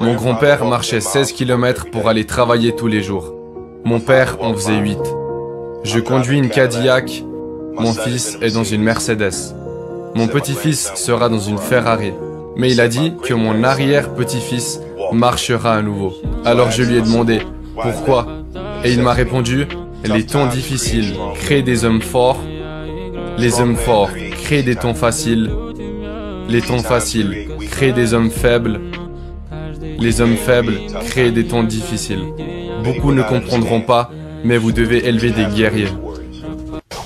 Mon grand-père marchait 16 km pour aller travailler tous les jours. Mon père en faisait 8. Je conduis une Cadillac. Mon fils est dans une Mercedes. Mon petit-fils sera dans une Ferrari. Mais il a dit que mon arrière-petit-fils marchera à nouveau. Alors je lui ai demandé pourquoi. Et il m'a répondu, les temps difficiles créent des hommes forts. Les hommes forts créent des temps faciles. Les temps faciles créent des hommes faibles. Les hommes faibles créent des temps difficiles. Beaucoup ne comprendront pas, mais vous devez élever des guerriers.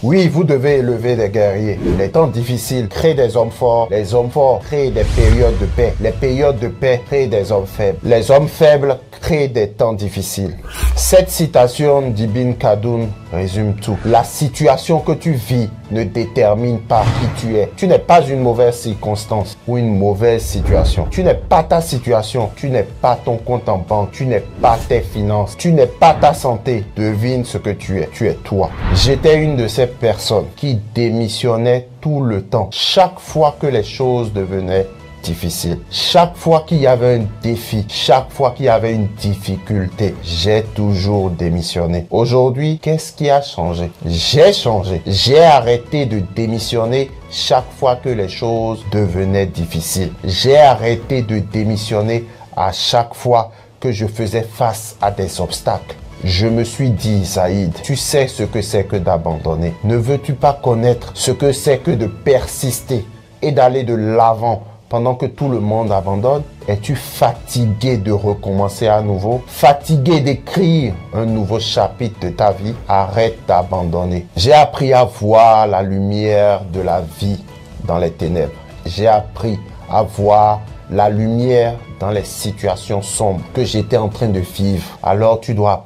Oui, vous devez élever des guerriers. Les temps difficiles créent des hommes forts. Les hommes forts créent des périodes de paix. Les périodes de paix créent des hommes faibles. Les hommes faibles créent des temps difficiles. Cette citation d'Ibn Khaldoun résume tout. La situation que tu vis ne détermine pas qui tu es. Tu n'es pas une mauvaise circonstance ou une mauvaise situation. Tu n'es pas ta situation. Tu n'es pas ton compte en banque. Tu n'es pas tes finances. Tu n'es pas ta santé. Devine ce que tu es. Tu es toi. J'étais une de ces personnes qui démissionnaient tout le temps. Chaque fois que les choses devenaient difficiles, chaque fois qu'il y avait un défi, chaque fois qu'il y avait une difficulté, j'ai toujours démissionné. Aujourd'hui, qu'est-ce qui a changé? J'ai changé. J'ai arrêté de démissionner chaque fois que les choses devenaient difficiles. J'ai arrêté de démissionner à chaque fois que je faisais face à des obstacles. Je me suis dit, Saïd, tu sais ce que c'est que d'abandonner. Ne veux-tu pas connaître ce que c'est que de persister et d'aller de l'avant pendant que tout le monde abandonne? Es-tu fatigué de recommencer à nouveau? Fatigué d'écrire un nouveau chapitre de ta vie? Arrête d'abandonner. J'ai appris à voir la lumière de la vie dans les ténèbres. J'ai appris à voir la lumière dans les situations sombres que j'étais en train de vivre. Alors tu dois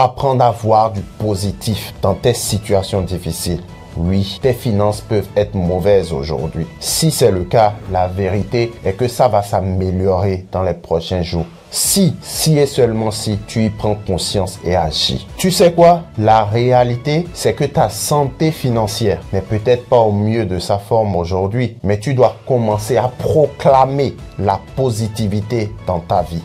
apprendre à voir du positif dans tes situations difficiles. Oui, tes finances peuvent être mauvaises aujourd'hui. Si c'est le cas, la vérité est que ça va s'améliorer dans les prochains jours. Si et seulement si tu y prends conscience et agis. Tu sais quoi? La réalité, c'est que ta santé financière n'est peut-être pas au mieux de sa forme aujourd'hui, mais tu dois commencer à proclamer la positivité dans ta vie.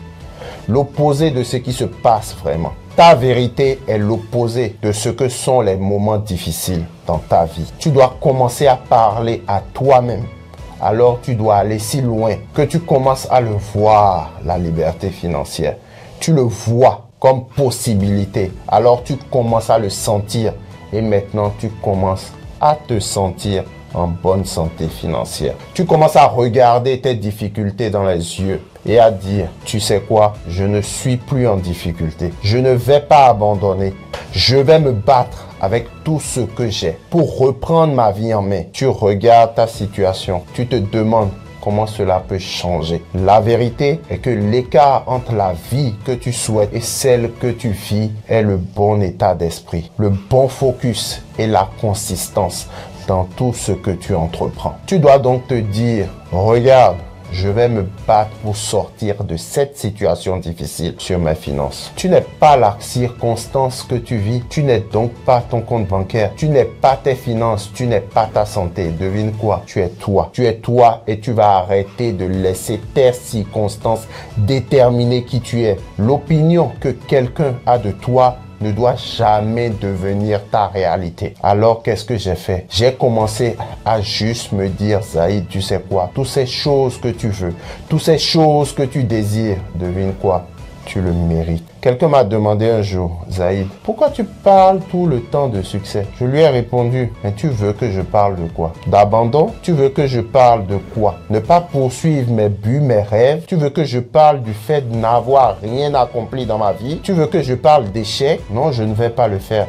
L'opposé de ce qui se passe vraiment. Ta vérité est l'opposé de ce que sont les moments difficiles dans ta vie. Tu dois commencer à parler à toi-même. Alors tu dois aller si loin que tu commences à le voir, la liberté financière. Tu le vois comme possibilité. Alors tu commences à le sentir et maintenant tu commences à te sentir en bonne santé financière. Tu commences à regarder tes difficultés dans les yeux et à dire, tu sais quoi, je ne suis plus en difficulté. Je ne vais pas abandonner. Je vais me battre avec tout ce que j'ai pour reprendre ma vie en main. Tu regardes ta situation, tu te demandes comment cela peut changer. La vérité est que l'écart entre la vie que tu souhaites et celle que tu vis est le bon état d'esprit, le bon focus et la consistance dans tout ce que tu entreprends. Tu dois donc te dire, regarde, je vais me battre pour sortir de cette situation difficile sur mes finances. Tu n'es pas la circonstance que tu vis. Tu n'es donc pas ton compte bancaire. Tu n'es pas tes finances. Tu n'es pas ta santé. Devine quoi? Tu es toi. Tu es toi et tu vas arrêter de laisser tes circonstances déterminer qui tu es. L'opinion que quelqu'un a de toi ne doit jamais devenir ta réalité. Alors, qu'est-ce que j'ai fait? J'ai commencé à juste me dire, Zaïd, tu sais quoi? Toutes ces choses que tu veux, toutes ces choses que tu désires, devine quoi? Tu le mérites. Quelqu'un m'a demandé un jour, Zaïd, pourquoi tu parles tout le temps de succès? Je lui ai répondu, mais tu veux que je parle de quoi? D'abandon? Tu veux que je parle de quoi? Ne pas poursuivre mes buts, mes rêves? Tu veux que je parle du fait de n'avoir rien accompli dans ma vie? Tu veux que je parle d'échec? Non, je ne vais pas le faire.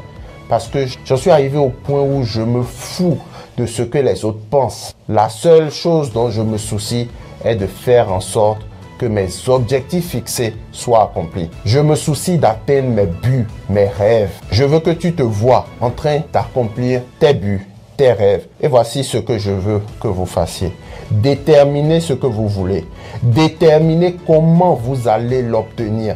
Parce que j'en suis arrivé au point où je me fous de ce que les autres pensent. La seule chose dont je me soucie est de faire en sorte que mes objectifs fixés soient accomplis. Je me soucie d'atteindre mes buts, mes rêves. Je veux que tu te vois en train d'accomplir tes buts, tes rêves. Et voici ce que je veux que vous fassiez. Déterminez ce que vous voulez. Déterminez comment vous allez l'obtenir.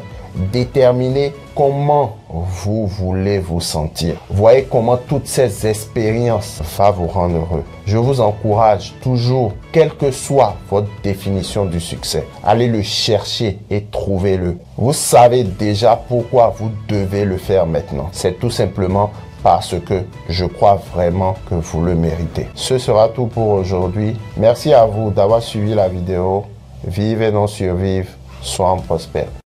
Déterminez comment vous voulez vous sentir. Voyez comment toutes ces expériences vont vous rendre heureux. Je vous encourage toujours, quelle que soit votre définition du succès, allez le chercher et trouvez-le. Vous savez déjà pourquoi vous devez le faire maintenant. C'est tout simplement parce que je crois vraiment que vous le méritez. Ce sera tout pour aujourd'hui. Merci à vous d'avoir suivi la vidéo. Vive et non survive. Sois prospère.